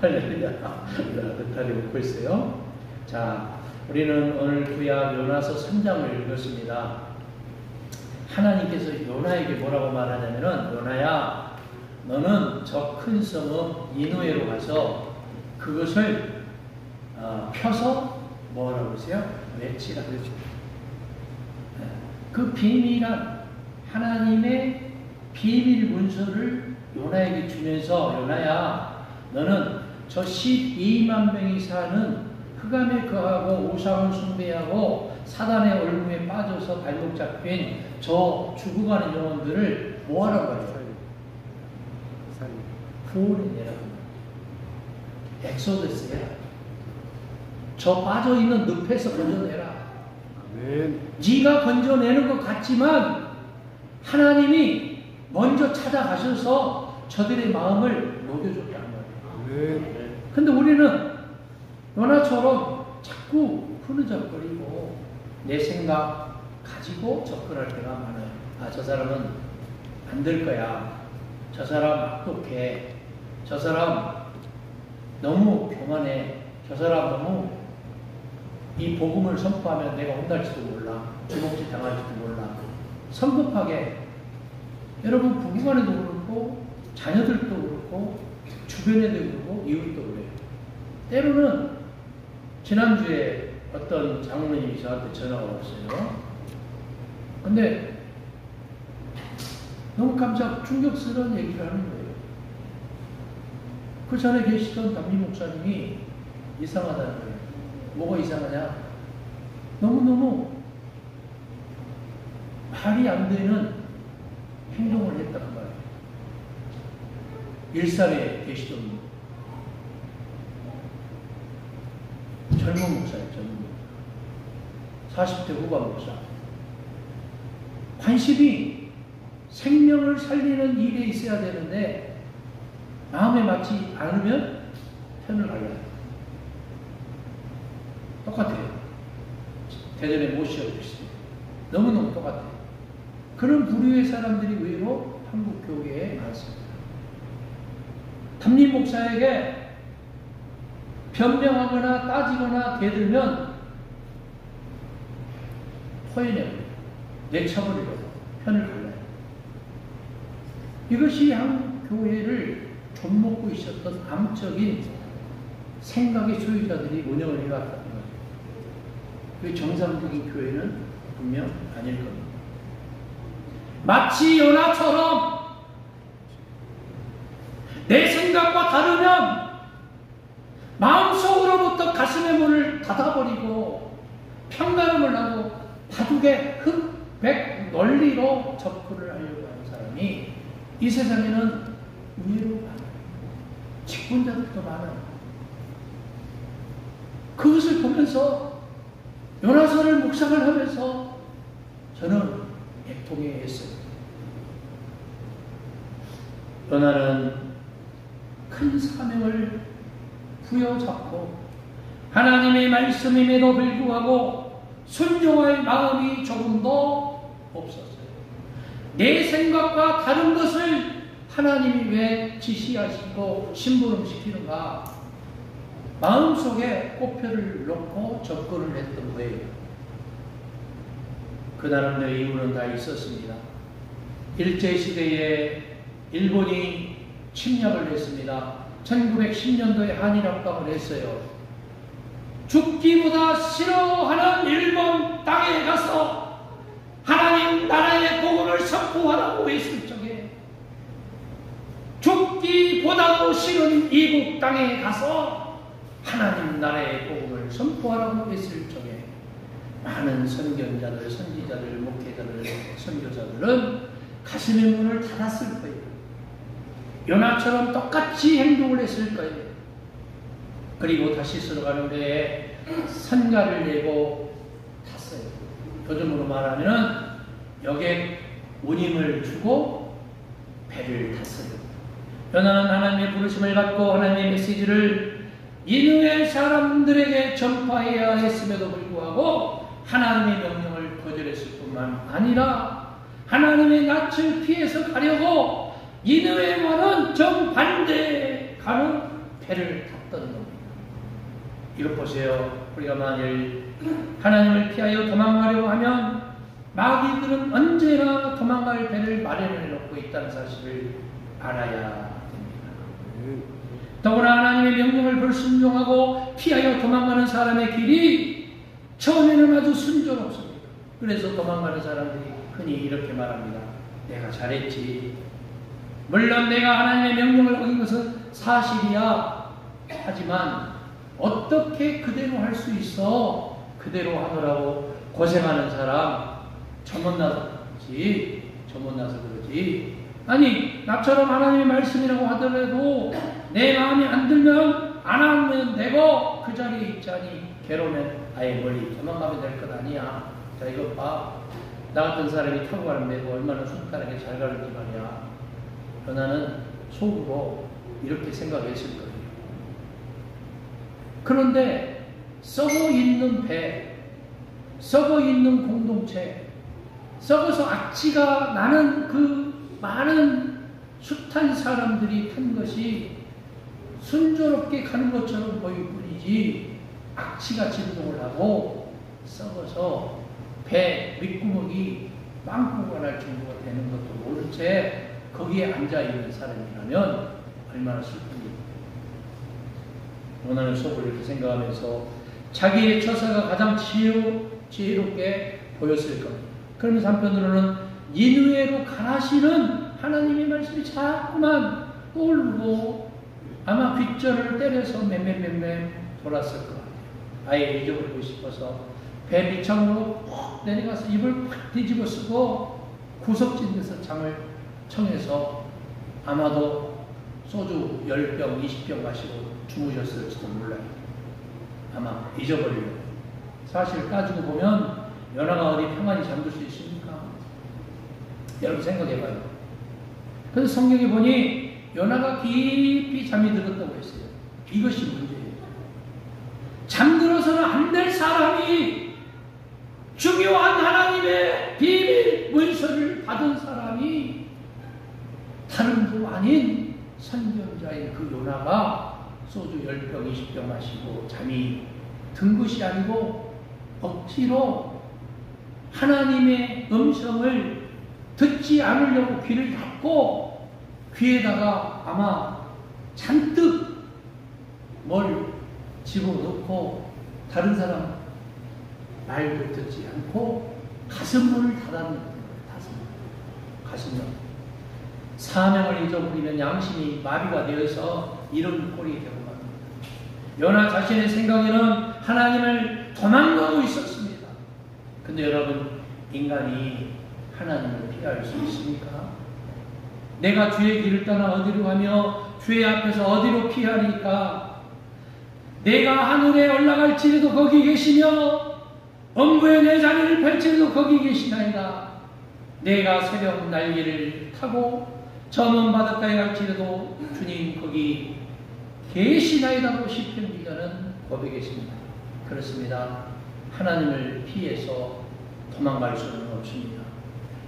할렐루야. 따뜻하게 웃고 있어요. 자, 우리는 오늘 구약 요나서 3장을 읽었습니다. 하나님께서 요나에게 뭐라고 말하냐면은, 요나야, 너는 저 큰 성읍 니느웨로 가서 그것을 펴서 뭐라고 하세요? 외치라. 그 비밀한 하나님의 비밀 문서를 요나에게 주면서, 요나야, 너는 저 12만 명이 사는 흑암에 거하고 우상을 숭배하고 사단의 얼굴에 빠져서 발목 잡힌 저 죽어가는 영혼들을 뭐하라고 하죠? 구원해내라고. 엑소더스야. 저 빠져있는 늪에서 건져내라. 아멘. 네가 건져내는 것 같지만 하나님이 먼저 찾아가셔서 저들의 마음을 녹여줬단 말이에요. 근데 우리는 요나처럼 자꾸 흐느적거리고 내 생각 가지고 접근할 때가 많아요. 저 사람은 안 될 거야. 저 사람 악독해. 저 사람 너무 교만해. 저 사람 너무 이 복음을 선포하면 내가 혼날지도 몰라. 주먹질 당할지도 몰라. 성급하게 여러분 부부 간에도 그렇고 자녀들도 그렇고 주변에도 그렇고 이웃도 그래요. 때로는 지난주에 어떤 장로님이 저한테 전화가 왔어요. 근데 너무 깜짝 충격스러운 얘기를 하는 거예요. 그 전에 계시던 담임 목사님이 이상하다는 거예요. 뭐가 이상하냐? 너무너무 말이 안 되는 행동을 했단 말이에요. 일산에 계시던 젊은 목사예요. 젊은 목사. 40대 후반 목사. 관심이 생명을 살리는 일에 있어야 되는데 마음에 맞지 않으면 편을 갈라요. 똑같아요. 대전에 모시어 주시죠. 너무너무 똑같아요. 그런 부류의 사람들이 의외로 한국 교회에 많습니다. 담임 목사에게 변명하거나 따지거나 대들면 토해내버려요. 내쳐버리려고 편을 갈라요. 이것이 한국 교회를 좀먹고 있었던 암적인 생각의 소유자들이 운영을 해왔다는 거죠. 그 정상적인 교회는 분명 아닐 겁니다. 마치 요나처럼 내 생각과 다르면 마음속으로부터 가슴의 문을 닫아버리고 편가름을 하고 바둑의 흑백 논리로 접근을 하려고 하는 사람이 이 세상에는 의외로 많아요. 직분자들도 많아요. 그것을 보면서 요나서를 묵상을 하면서 저는 애통해했어요. 요나는 큰 사명을 부여잡고 하나님의 말씀임에도 불구하고 순종할 마음이 조금도 없었어요. 내 생각과 다른 것을 하나님이 왜 지시하시고 심부름시키는가? 마음속에 꼬표를 놓고 접근을 했던 거예요. 그 나름대로 이유는 다 있었습니다. 일제시대에 일본이 침략을 했습니다. 1910년도에 한일합방을 했어요. 죽기보다 싫어하는 일본 땅에 가서 하나님 나라의 복음을 선포하라고 했을 적에 죽기보다도 싫은 이국 땅에 가서 하나님 나라의 복음을 선포하라고 했을 적에 많은 선견자들, 선지자들, 목회자들, 선교사들은 가슴의 문을 닫았을 거예요. 요나처럼 똑같이 행동을 했을 거예요. 그리고 다시스로 가는 데에 선가를 내고 탔어요. 요즘으로 말하면 여객 운임을 주고 배를 탔어요. 요나는 하나님의 부르심을 받고 하나님의 메시지를 니느웨 사람들에게 전파해야 했음에도 불구하고 하나님의 명령을 거절했을 뿐만 아니라 하나님의 낯을 피해서 가려고 니느웨와는 정반대에 가는 배를 탔던 겁니다. 이것 보세요. 우리가 만일 하나님을 피하여 도망가려고 하면 마귀들은 언제나 도망갈 배를 마련해 놓고 있다는 사실을 알아야 됩니다. 더구나 하나님의 명령을 불순종하고 피하여 도망가는 사람의 길이 처음에는 아주 순조롭습니다. 그래서 도망가는 사람들이 흔히 이렇게 말합니다. 내가 잘했지. 물론 내가 하나님의 명령을 어긴 것은 사실이야. 하지만 어떻게 그대로 할 수 있어? 그대로 하느라고 고생하는 사람 저못나서 그러지. 아니, 나처럼 하나님의 말씀이라고 하더라도 내 마음이 안 들면 안 하면 되고 그 자리에 있자니 괴로우면 아예 멀리 도망가면 될 것 아니야. 자, 이거 봐. 나 같은 사람이 타고 가는 배가 얼마나 순탄하게 잘 가는지 말이야. 그러나는 속으로 이렇게 생각했을 거예요. 그런데 썩어 있는 배, 썩어 있는 공동체, 썩어서 악취가 나는 그 많은 숱한 사람들이 탄 것이 순조롭게 가는 것처럼 보일 뿐이지 악취가 진동을 하고 썩어서 배 밑구멍이 빵꾸가 날 정도가 되는 것도 모른 채 거기에 앉아있는 사람이라면 얼마나 슬픕니까? 원하는 속을 이렇게 생각하면서 자기의 처사가 가장 지혜롭게 보였을 겁니다. 그러면서 한편으로는 니느웨로 가라시는 하나님의 말씀이 자꾸만 떠오르고 아마 귓전을 때려서 맴맴 돌았을 것 같아요. 아예 잊어버리고 싶어서 배 밑창으로 푹 내려가서 입을 팍 뒤집어 쓰고 구석진 데서 잠을 청해서 아마도 소주 10병, 20병 마시고 주무셨을지도 몰라요. 아마 잊어버리려고. 사실 따지고 보면 연하가 어디 평안히 잠들 수 있습니까? 여러분 생각해봐요. 그래서 성경에 보니 연하가 깊이 잠이 들었다고 했어요. 이것이 문제예요. 잠들어서는 안 될 사람이 중요한 하나님의 비밀 문서를 받은 사람이 다른 분 아닌 선견자인 그 요나가 소주 10병, 20병 마시고 잠이 든 것이 아니고 억지로 하나님의 음성을 듣지 않으려고 귀를 닫고 귀에다가 아마 잔뜩 뭘 집어넣고 다른 사람 말도 듣지 않고 가슴문을 닫았는 거예요. 가슴문. 사명을 잊어버리면 양심이 마비가 되어서 이런 꼴이 되고 맙니다. 요나 자신의 생각에는 하나님을 도망가고 있었습니다. 근데 여러분, 인간이 하나님을 피할 수 있습니까? 내가 주의 길을 떠나 어디로 가며 주의 앞에서 어디로 피하니까? 내가 하늘에 올라갈지라도 거기 계시며 엄부에 내 자리를 펼치도 거기 계시나이다. 내가 새벽 날개를 타고 저 먼 바닷가에 갈지라도 주님 거기 계시나이다고 시편 기자는 고백했습니다. 그렇습니다. 하나님을 피해서 도망갈 수는 없습니다.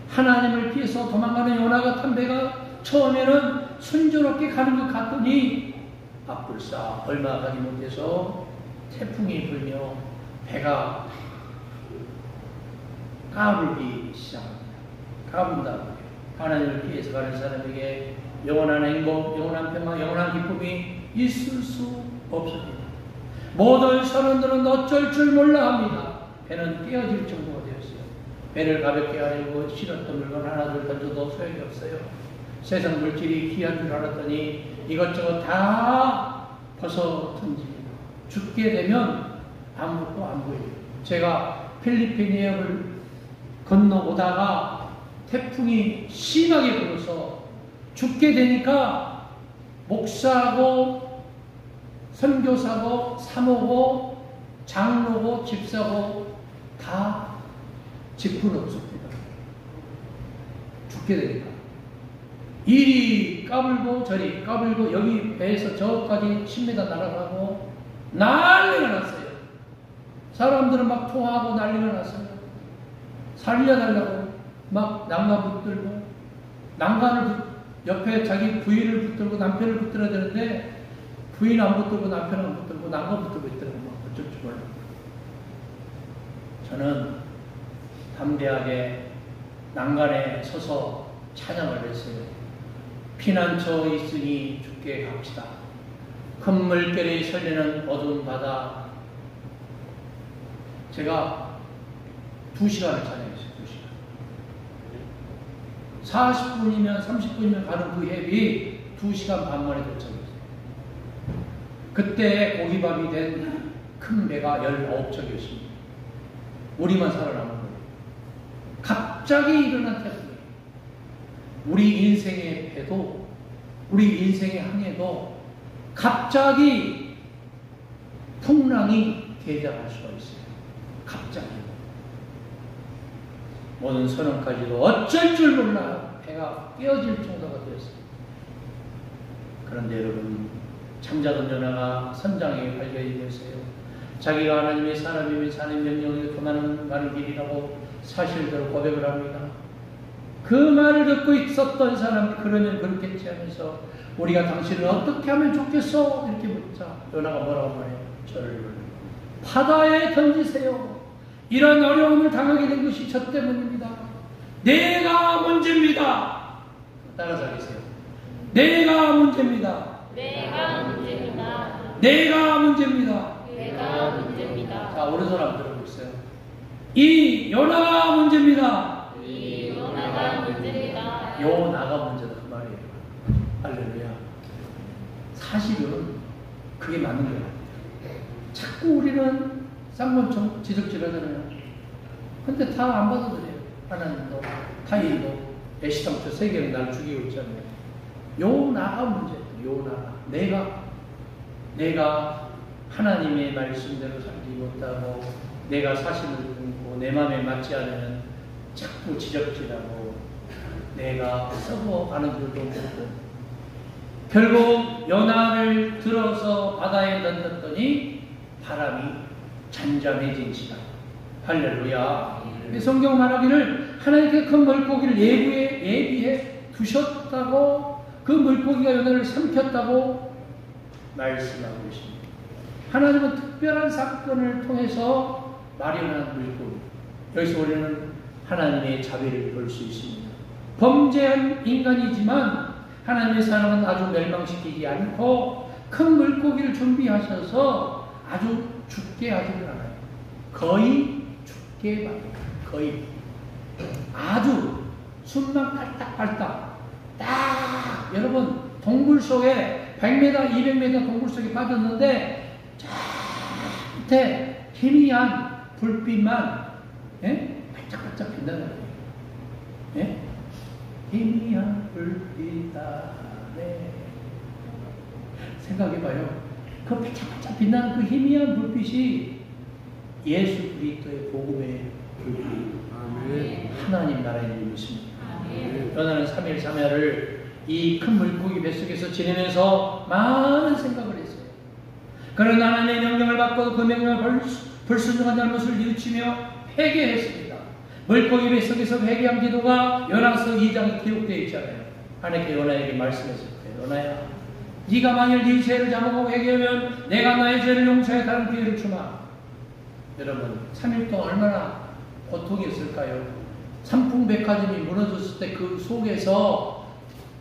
하나님을 피해서 도망가는 요나가 탄 배가 처음에는 순조롭게 가는 것 같더니 앞불싸 얼마 가지 못해서 태풍이 불며 배가 까불기 시작합니다. 까분다. 하나님을 피해서 가는 사람에게 영원한 행복, 영원한 평화, 영원한 기쁨이 있을 수 없습니다. 모든 선원들은 어쩔 줄 몰라 합니다. 배는 깨어질 정도가 되었어요. 배를 가볍게 하려고 실었던 물건 하나둘 던져도 소용이 없어요. 세상 물질이 귀한 줄 알았더니 이것저것 다 벗어 던집니다. 죽게 되면 아무것도 안 보여요. 제가 필리핀 해협을 건너오다가 태풍이 심하게 불어서 죽게 되니까 목사고 선교사고 사모고 장로고 집사고 다 직분 없습니다. 죽게 되니까 이리 까불고 저리 까불고 여기 배에서 저까지 10m 날아가고 난리가 났어요. 사람들은 막 통화하고 난리가 났어요. 살려달라고 막 난간 붙들고 난간을 옆에 자기 부인을 붙들고 남편을 붙들어야 되는데 부인 안 붙들고 남편 안 붙들고 난간 붙들고 있더라고. 어쩔 줄 몰라. 저는 담대하게 난간에 서서 찬양을 했어요. 피난처 있으니 주께 갑시다. 큰 물결이 설리는 어두운 바다. 제가 2시간을 찬양했어요. 2시간. 40분이면 30분이면 가는 그 앱이 2시간 반 만에 도착했어요. 그때 고기밥이 된 큰 배가 19척이었습니다. 우리만 살아남은 거예요. 갑자기 일어난 태풍이 우리 인생의 배도 우리 인생의 항해도 갑자기 풍랑이 대장할 수가 있어요. 갑자기 모든 선원까지도 어쩔 줄 몰라 배가 깨어질 정도가 되었어요. 그런데 여러분, 잠자던 요나가 선장에게 발견이 되었어요. 자기가 하나님의 사람이며 하나님의 명령에 그만한 길이라고 사실대로 고백을 합니다. 그 말을 듣고 있었던 사람이 그러면 그렇겠지 하면서 우리가 당신을 어떻게 하면 좋겠어? 이렇게 묻자 요나가 뭐라고 말해요? 저를 바다에 던지세요. 이런 어려움을 당하게 된 것이 저 때문입니다. 내가 문제입니다. 따라서 하겠어요. 내가 문제입니다. 내가 문제입니다. 내가 문제입니다. 내가 문제입니다. 자, 오른손 한번 들어보세요. 이 요나가 문제입니다. 이 요나가 문제입니다. 요나가 문제다 그 말이에요. 할렐루야. 사실은 그게 맞는 거예요. 자꾸 우리는 쌍문총 지적질하잖아요. 근데 다 안 받아들여요. 하나님도 타인도 애시당초 세계는 날 죽이고 있잖아요. 요나가 문제예요. 요나가 내가 하나님의 말씀대로 살지 못하고 내가 사실을 듣고 내 마음에 맞지 않으면 자꾸 지적질하고 내가 썩어가는 줄도 모르고 결국 요나를 들어서 바다에 던졌더니 바람이 잔잔해진지라. 할렐루야. 성경 말하기를 하나님께 큰 물고기를 예비해 두셨다고, 그 물고기가 요나를 삼켰다고 말씀하고 있습니다. 하나님은 특별한 사건을 통해서 마련한 물고기. 여기서 우리는 하나님의 자비를 볼 수 있습니다. 범죄한 인간이지만 하나님의 사랑은 아주 멸망시키지 않고 큰 물고기를 준비하셔서 아주 죽게 하지는 않아요. 거의 죽게 만듭니다. 거의 아주 숨만 팔딱팔딱 딱. 여러분, 동굴 속에 100m, 200m 동굴 속에 빠졌는데 밑에 희미한 불빛만 반짝반짝 빛나는 거예요. 예? 희미한 불빛 아래 생각해봐요. 그 반짝반짝 빛나는 그 희미한 불빛이 예수 그리스도의 복음의 불빛, 하나님 나라의 일이십니다. 요나는 3일 3야를 이 큰 물고기 뱃속에서 지내면서 많은 생각을 했어요. 그러나 하나님의 명령을 받고 그 명령을 불순종한 잘못을 뉘우치며 회개했습니다. 물고기 뱃속에서 회개한 기도가 요나서 2장에 기록되어 있잖아요. 하나님께 요나에게 말씀했을 거예요. 요나야, 네가 만일 네 죄를 자복하고 회개하면 내가 나의 죄를 용서해 다른 기회를 주마. 여러분, 3일 동안 얼마나 고통이었을까요? 삼풍백화점이 무너졌을 때 그 속에서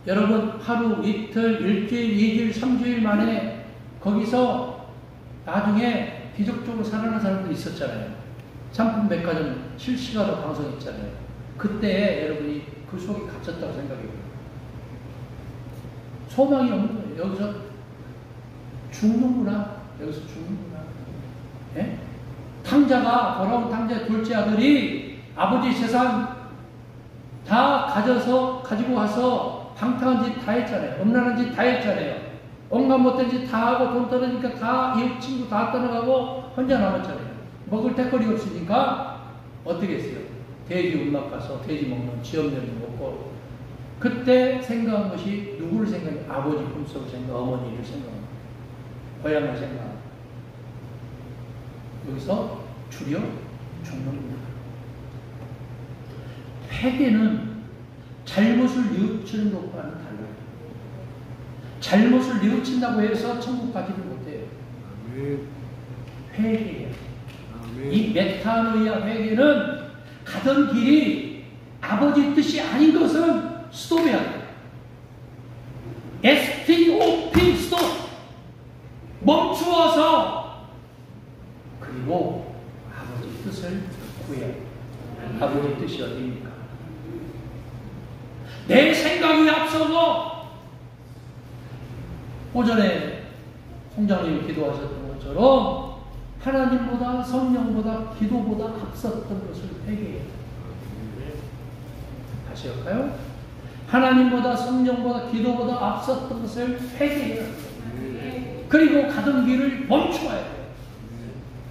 여러분 하루, 이틀, 일주일, 2주일, 3주일 만에 거기서 나중에 기적적으로 살아난 사람들이 있었잖아요. 삼풍백화점 실시간으로 방송했잖아요. 그때 여러분이 그 속에 갇혔다고 생각해요. 소망이 없는 거예요. 여기서 죽는구나. 여기서 죽는구나. 예? 탕자가, 돌아온 탕자의 둘째 아들이 아버지 재산 다 가지고 와서 방탕한 짓 다 했잖아요. 엄란한 짓 다 했잖아요. 온갖 못된 짓 다 하고 돈 떨어지니까 다 이웃 친구 다 떠나가고 혼자 남았잖아요. 먹을 데거리 없으니까 어떻게 했어요? 돼지 운막 가서 돼지 먹는 쥐없는 먹고, 그때 생각한 것이 누구를 생각해요? 아버지 꿈속을 생각, 어머니를 생각합니다. 고향을 생각합니다. 여기서 줄여 죽는구나. 회개는 잘못을 뉘우치는 것과는 달라요. 잘못을 뉘우친다고 해서 천국 가지를 못해요. 회개해요. 이 메타노이아 회개는 가던 길이 아버지 뜻이 아닌 것은 스톱해야 돼요. STOP 스톱. 멈추어서 그리고 아버지 뜻을 구해야 돼요. 아버지 뜻이 어디입니까? 내 생각이 앞서고 오전에 총장님이 기도하셨던 것처럼 하나님보다 성령보다 기도보다 앞섰던 것을 회개해야 돼요. 다시 할까요? 하나님보다 성령보다 기도보다 앞섰던 것을 회개해야 돼요. 그리고 가던 길을 멈추어야 돼요.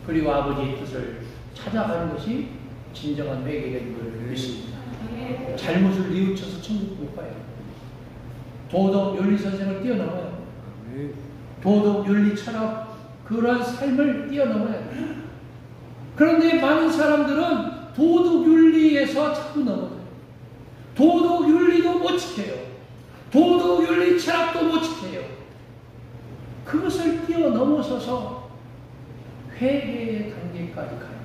그리고 아버지의 뜻을 찾아가는 것이 진정한 회개인 걸 믿습니다. 잘못을 뉘우쳐서 천국 못 가요. 도덕 윤리선생을 뛰어넘어야 돼요. 도덕 윤리 철학 그런 삶을 뛰어넘어야 돼요. 그런데 많은 사람들은 도덕 윤리에서 자꾸 넘어져요. 도덕 윤리도 못 지켜요. 도덕 윤리 철학도 못 지켜요. 그것을 뛰어넘어서서 회개의 단계까지 가요.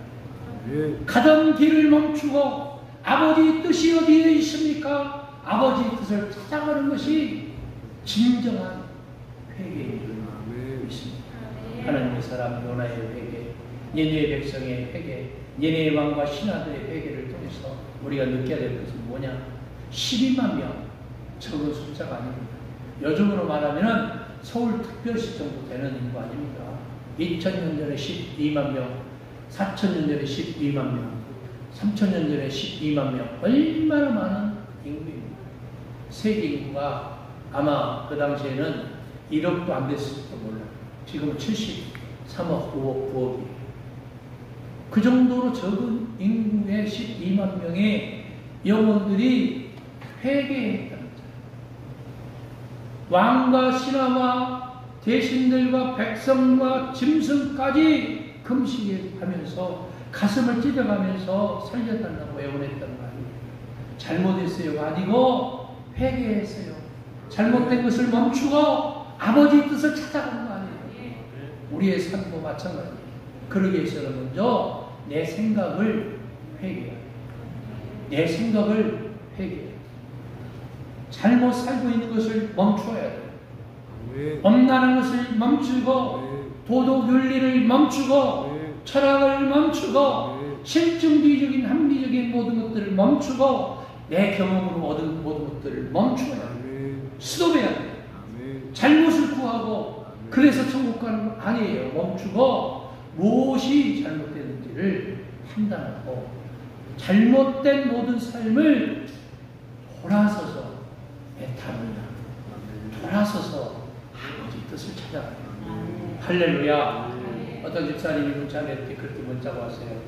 가던 길을 멈추고 아버지의 뜻이 어디에 있습니까? 아버지의 뜻을 찾아가는 것이 진정한 회개인 줄 믿습니다. 하나님의 사람 요나의 회개, 니느웨 백성의 회개, 니느웨 왕과 신하들의 회개를 통해서 우리가 느껴야 될 것은 뭐냐? 12만 명, 적은 숫자가 아닙니다. 요즘으로 말하면 서울특별시 정도 되는 인구 아닙니까? 2000년 전에 12만 명, 4000년 전에 12만 명, 3000년 전에 12만 명, 얼마나 많은 인구입니다. 세계 인구가 아마 그 당시에는 1억도 안 됐을지도 몰라요. 지금 73억, 5억, 9억이에요. 그 정도로 적은 인구의 12만 명의 영혼들이 회개했다는 거죠. 왕과 신하와 대신들과 백성과 짐승까지 금식하면서 가슴을 찢어가면서 살려달라고 애원했던 거 아니에요. 잘못했어요가 아니고 회개했어요. 잘못된 것을 멈추고 아버지의 뜻을 찾아가는 거 아니에요. 우리의 삶도 마찬가지예요. 그러기 위해서는 먼저 내 생각을 회개해야 돼요. 내 생각을 회개해야 돼요. 잘못 살고 있는 것을 멈춰야 돼요. 엄란한 것을 멈추고 도덕 윤리를 멈추고 철학을 멈추고 실증주의적인 합리적인 모든 것들을 멈추고 내 경험으로 얻은 모든 것들을 멈춰야 돼요. 스톱해야 돼요. 잘못을 구하고 그래서 천국 가는 건 아니에요. 멈추고 무엇이 잘못됐는지를 판단하고 잘못된 모든 삶을 돌아서서 애타합니다. 돌아서서 아버지 뜻을 찾아가요. 할렐루야. 어떤 집사님이 문자를 때 그렇게 문자가 왔어요.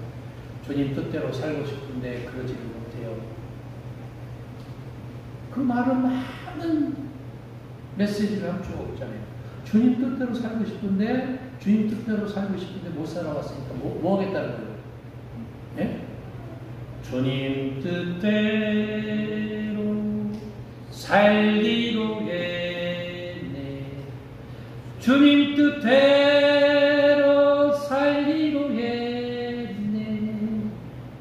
주님 뜻대로 살고 싶은데 그러지를 못해요. 그 말은 많은 메시지를 함 주고 있잖아요. 주님 뜻대로 살고 싶은데 주님 뜻대로 살고 싶은데 못 살아왔으니까 뭐 하겠다는 거예요? 예? 주님 뜻대로 살기로 했네. 주님 뜻대로 살기로 했네.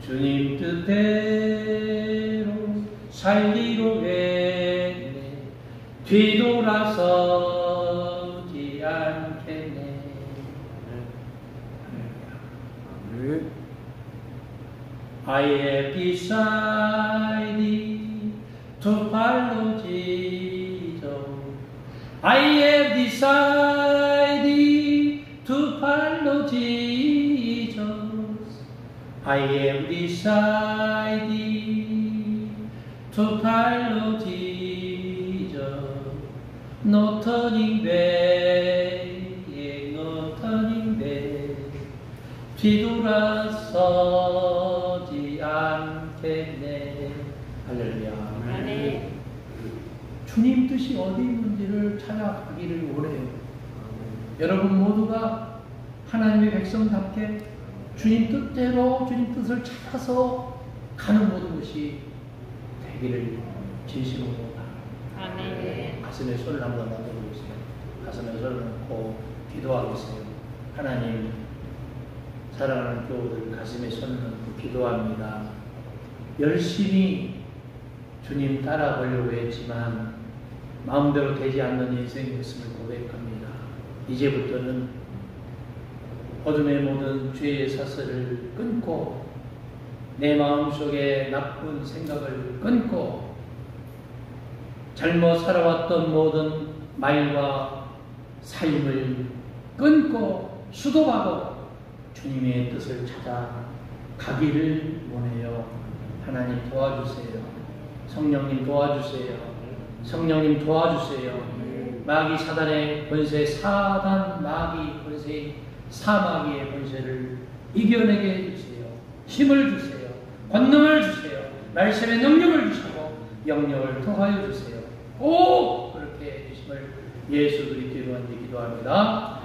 주님 뜻대로 살기로 했네. 뒤돌아서지 않겠네. I have decided to follow Jesus. I have decided to follow Jesus. I have decided to follow Jesus. No turning back, no turning back. 뒤돌아서지 않겠네. 할렐루야. 아멘. 주님 뜻이 어디 있는지를 찾아가기를 원해요. 여러분 모두가 하나님의 백성답게 주님 뜻대로 주님 뜻을 찾아서 가는 모든 것이 되기를 진심으로 바랍니다. 아멘. 가슴에 손을 한번 얹어보겠습니다. 가슴에 손을 얹고 기도하겠어요. 하나님, 사랑하는 교우들 가슴에 손을 얹고 기도합니다. 열심히 주님 따라가려고 했지만 마음대로 되지 않는 인생이었음을 고백합니다. 이제부터는 어둠의 모든 죄의 사슬을 끊고 내 마음속에 나쁜 생각을 끊고 잘못 살아왔던 모든 말과 삶을 끊고 수도하고 주님의 뜻을 찾아 가기를 원해요. 하나님 도와주세요. 성령님 도와주세요. 성령님 도와주세요. 마귀 사단의 권세, 사단 마귀 권세, 사마귀의 권세를 이겨내게 해주세요. 힘을 주세요. 권능을 주세요. 말씀의 능력을 주시고 영역을 통하여 주세요. 꼭 그렇게 해주심을 예수 그리스도로 기도합니다.